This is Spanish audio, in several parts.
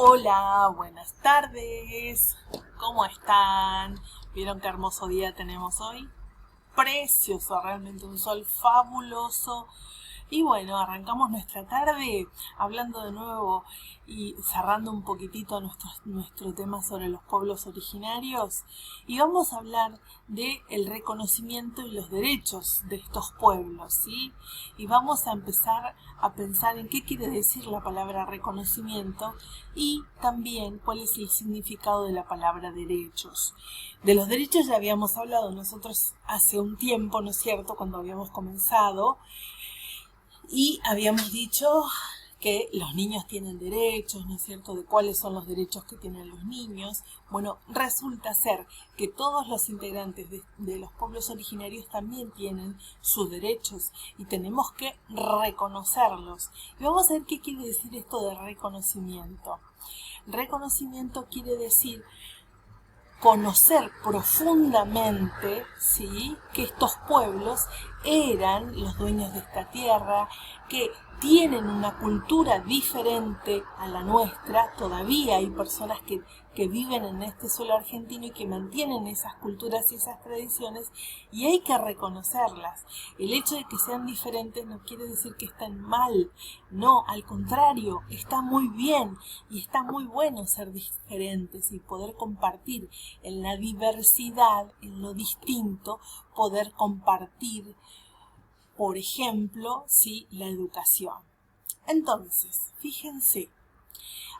Hola, buenas tardes. ¿Cómo están? ¿Vieron qué hermoso día tenemos hoy? Precioso, realmente un sol fabuloso. Y bueno, arrancamos nuestra tarde hablando de nuevo y cerrando un poquitito nuestro tema sobre los pueblos originarios. Y vamos a hablar del reconocimiento y los derechos de estos pueblos, ¿sí? Y vamos a empezar a pensar en qué quiere decir la palabra reconocimiento y también cuál es el significado de la palabra derechos. De los derechos ya habíamos hablado nosotros hace un tiempo, ¿no es cierto?, cuando habíamos comenzado. Y habíamos dicho que los niños tienen derechos, ¿no es cierto?, de cuáles son los derechos que tienen los niños. Bueno, resulta ser que todos los integrantes de los pueblos originarios también tienen sus derechos y tenemos que reconocerlos. Y vamos a ver qué quiere decir esto de reconocimiento. Reconocimiento quiere decir conocer profundamente, ¿sí?, que estos pueblos eran los dueños de esta tierra, que tienen una cultura diferente a la nuestra. Todavía hay personas que viven en este suelo argentino y que mantienen esas culturas y esas tradiciones, y hay que reconocerlas. El hecho de que sean diferentes no quiere decir que estén mal, no, al contrario, está muy bien y está muy bueno ser diferentes y poder compartir en la diversidad, en lo distinto, poder compartir, por ejemplo, ¿sí?, la educación. Entonces, fíjense,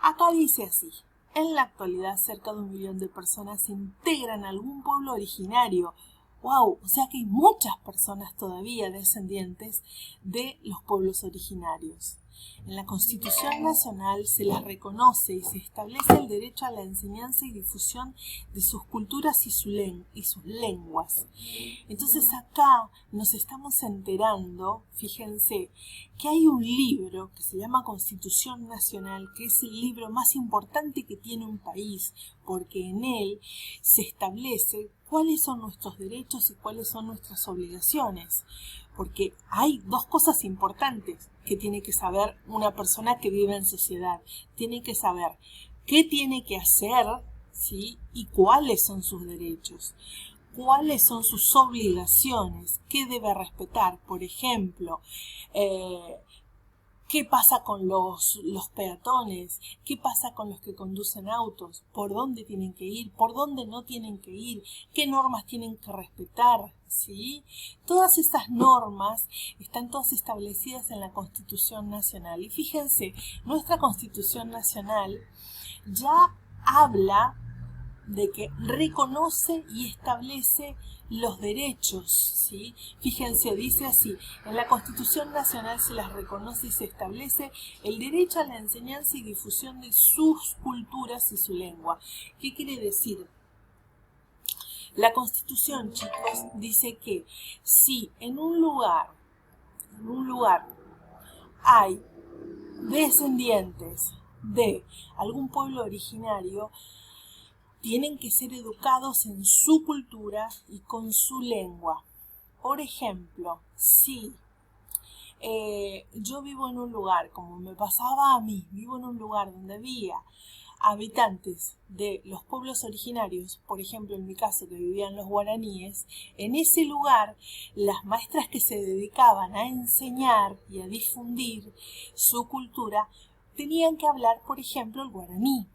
acá dice así: en la actualidad cerca de 1 millón de personas se integran algún pueblo originario. ¡Wow! O sea que hay muchas personas todavía descendientes de los pueblos originarios. En la Constitución Nacional se les reconoce y se establece el derecho a la enseñanza y difusión de sus culturas y sus lenguas. Entonces acá nos estamos enterando, fíjense, que hay un libro que se llama Constitución Nacional, que es el libro más importante que tiene un país, porque en él se establece cuáles son nuestros derechos y cuáles son nuestras obligaciones. Porque hay dos cosas importantes que tiene que saber una persona que vive en sociedad. Tiene que saber qué tiene que hacer, ¿sí?, y cuáles son sus derechos, cuáles son sus obligaciones, qué debe respetar. Por ejemplo, ¿qué pasa con los peatones? ¿Qué pasa con los que conducen autos? ¿Por dónde tienen que ir? ¿Por dónde no tienen que ir? ¿Qué normas tienen que respetar? ¿Sí? Todas estas normas están todas establecidas en la Constitución Nacional. Y fíjense, nuestra Constitución Nacional ya habla de que reconoce y establece los derechos, ¿sí? Fíjense, dice así: en la Constitución Nacional se las reconoce y se establece el derecho a la enseñanza y difusión de sus culturas y su lengua. ¿Qué quiere decir? La Constitución, chicos, dice que si en un lugar hay descendientes de algún pueblo originario, tienen que ser educados en su cultura y con su lengua. Por ejemplo, si yo vivo en un lugar, como me pasaba a mí, vivo en un lugar donde había habitantes de los pueblos originarios, por ejemplo en mi caso que vivían los guaraníes, en ese lugar las maestras que se dedicaban a enseñar y a difundir su cultura tenían que hablar, por ejemplo, el guaraní.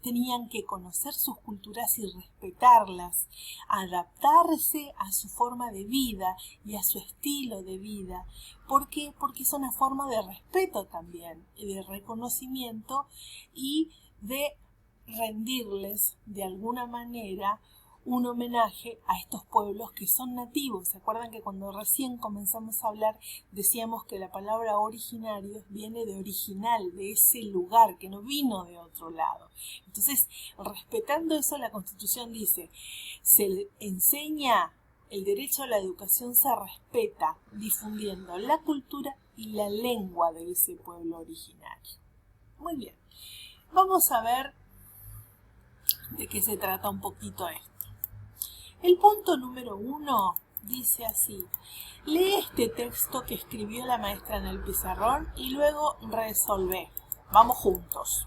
Tenían que conocer sus culturas y respetarlas, adaptarse a su forma de vida y a su estilo de vida. ¿Por qué? Porque es una forma de respeto también, de reconocimiento y de rendirles de alguna manera un homenaje a estos pueblos que son nativos. ¿Se acuerdan que cuando recién comenzamos a hablar decíamos que la palabra originario viene de original, de ese lugar, que no vino de otro lado? Entonces, respetando eso, la Constitución dice: se enseña el derecho a la educación, se respeta difundiendo la cultura y la lengua de ese pueblo originario. Muy bien, vamos a ver de qué se trata un poquito esto. El punto número 1 dice así: lee este texto que escribió la maestra en el pizarrón y luego resolvé. Vamos juntos.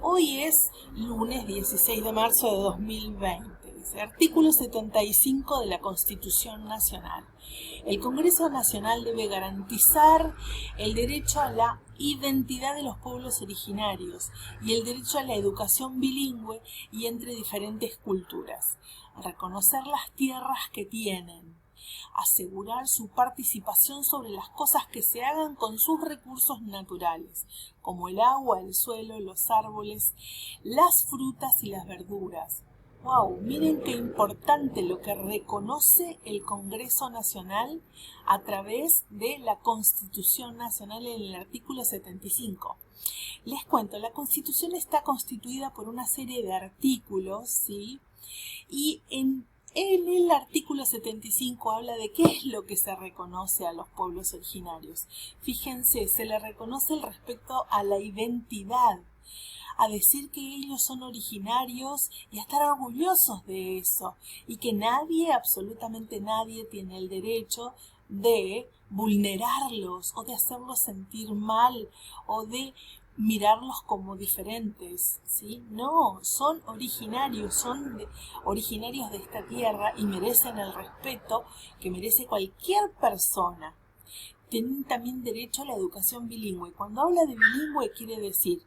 Hoy es lunes 16 de marzo de 2020. Dice, artículo 75 de la Constitución Nacional. El Congreso Nacional debe garantizar el derecho a la identidad de los pueblos originarios y el derecho a la educación bilingüe y entre diferentes culturas. Reconocer las tierras que tienen. Asegurar su participación sobre las cosas que se hagan con sus recursos naturales, como el agua, el suelo, los árboles, las frutas y las verduras. ¡Wow! Miren qué importante lo que reconoce el Congreso Nacional a través de la Constitución Nacional en el artículo 75. Les cuento, la Constitución está constituida por una serie de artículos, ¿sí? Y en el artículo 75 habla de qué es lo que se reconoce a los pueblos originarios. Fíjense, se le reconoce el respeto a la identidad, a decir que ellos son originarios y a estar orgullosos de eso, y que nadie, absolutamente nadie, tiene el derecho de vulnerarlos o de hacerlos sentir mal o de mirarlos como diferentes, ¿sí? No, son originarios, originarios de esta tierra y merecen el respeto que merece cualquier persona. Tienen también derecho a la educación bilingüe. Cuando habla de bilingüe quiere decir,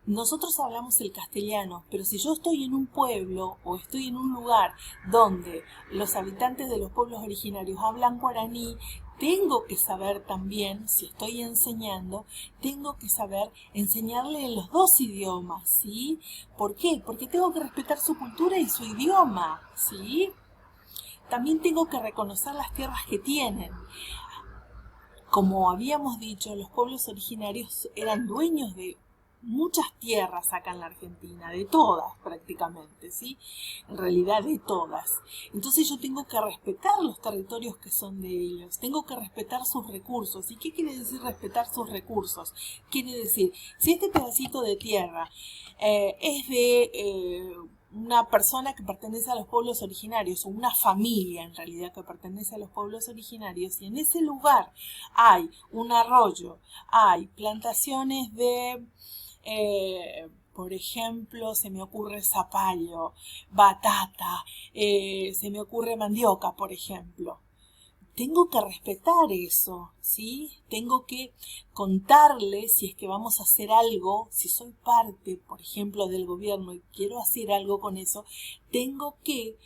nosotros hablamos el castellano, pero si yo estoy en un pueblo o estoy en un lugar donde los habitantes de los pueblos originarios hablan guaraní, tengo que saber también, si estoy enseñando, tengo que saber enseñarle en los dos idiomas, ¿sí? ¿Por qué? Porque tengo que respetar su cultura y su idioma, ¿sí? También tengo que reconocer las tierras que tienen. Como habíamos dicho, los pueblos originarios eran dueños de muchas tierras acá en la Argentina, de todas prácticamente, ¿sí? En realidad de todas. Entonces yo tengo que respetar los territorios que son de ellos, tengo que respetar sus recursos. ¿Y qué quiere decir respetar sus recursos? Quiere decir, si este pedacito de tierra es de una persona que pertenece a los pueblos originarios, o una familia en realidad que pertenece a los pueblos originarios, y en ese lugar hay un arroyo, hay plantaciones de por ejemplo, se me ocurre zapallo, batata, se me ocurre mandioca, por ejemplo. Tengo que respetar eso, ¿sí? Tengo que contarle si es que vamos a hacer algo, si soy parte, por ejemplo, del gobierno y quiero hacer algo con eso, tengo que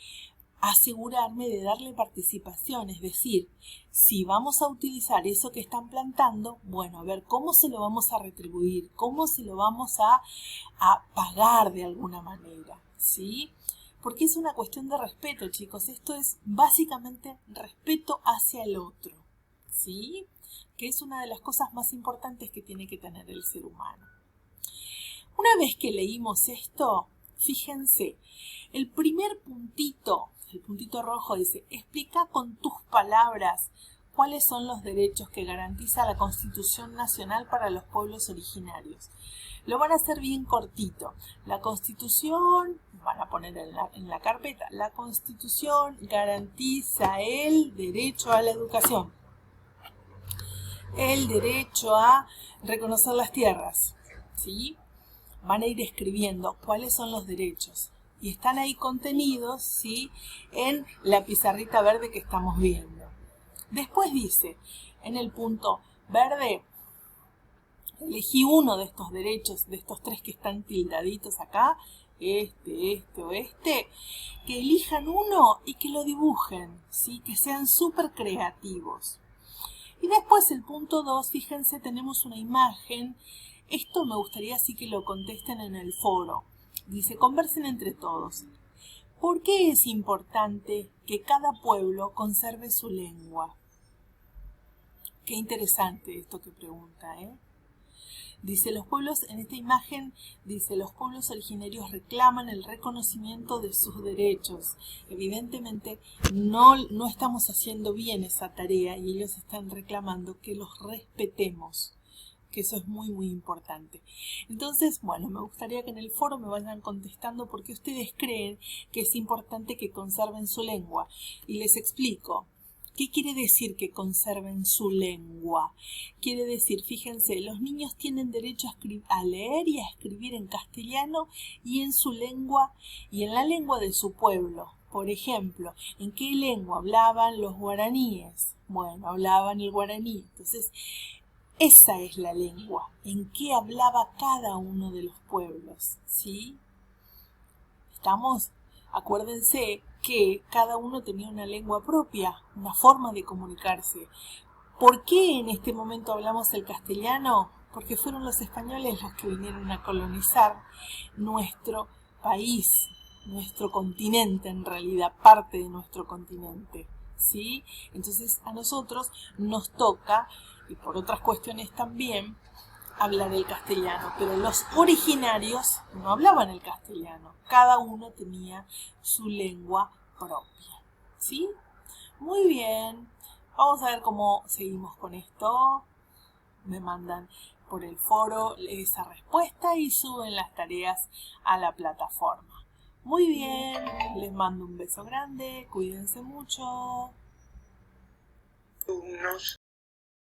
asegurarme de darle participación, es decir, si vamos a utilizar eso que están plantando, bueno, a ver cómo se lo vamos a retribuir, cómo se lo vamos a pagar de alguna manera, ¿sí? Porque es una cuestión de respeto, chicos, esto es básicamente respeto hacia el otro, ¿sí? Que es una de las cosas más importantes que tiene que tener el ser humano. Una vez que leímos esto, fíjense, el primer puntito, el puntito rojo dice, explica con tus palabras cuáles son los derechos que garantiza la Constitución Nacional para los pueblos originarios. Lo van a hacer bien cortito. La Constitución, van a poner en la carpeta, la Constitución garantiza el derecho a la educación, el derecho a reconocer las tierras, ¿sí? Van a ir escribiendo cuáles son los derechos. Y están ahí contenidos, ¿sí?, en la pizarrita verde que estamos viendo. Después dice, en el punto verde, elegí uno de estos derechos, de estos tres que están tildaditos acá, este o este, que elijan uno y que lo dibujen, ¿sí?, que sean súper creativos. Y después el punto 2, fíjense, tenemos una imagen. Esto me gustaría sí que lo contesten en el foro. Dice, conversen entre todos. ¿Por qué es importante que cada pueblo conserve su lengua? Qué interesante esto que pregunta, ¿eh? Dice, los pueblos, en esta imagen, dice, los pueblos originarios reclaman el reconocimiento de sus derechos. Evidentemente, no estamos haciendo bien esa tarea y ellos están reclamando que los respetemos, que eso es muy, muy importante. Entonces, bueno, me gustaría que en el foro me vayan contestando por qué ustedes creen que es importante que conserven su lengua. Y les explico. ¿Qué quiere decir que conserven su lengua? Quiere decir, fíjense, los niños tienen derecho a leer y a escribir en castellano y en su lengua y en la lengua de su pueblo. Por ejemplo, ¿en qué lengua hablaban los guaraníes? Bueno, hablaban el guaraní. Entonces, esa es la lengua. ¿En qué hablaba cada uno de los pueblos? ¿Sí? ¿Estamos? Acuérdense que cada uno tenía una lengua propia, una forma de comunicarse. ¿Por qué en este momento hablamos el castellano? Porque fueron los españoles los que vinieron a colonizar nuestro país, nuestro continente en realidad, parte de nuestro continente, ¿sí? Entonces a nosotros nos toca, y por otras cuestiones también, hablar el castellano, pero los originarios no hablaban el castellano, cada uno tenía su lengua propia, ¿sí? Muy bien, vamos a ver cómo seguimos con esto. Me mandan por el foro esa respuesta y suben las tareas a la plataforma. Muy bien, les mando un beso grande, cuídense mucho.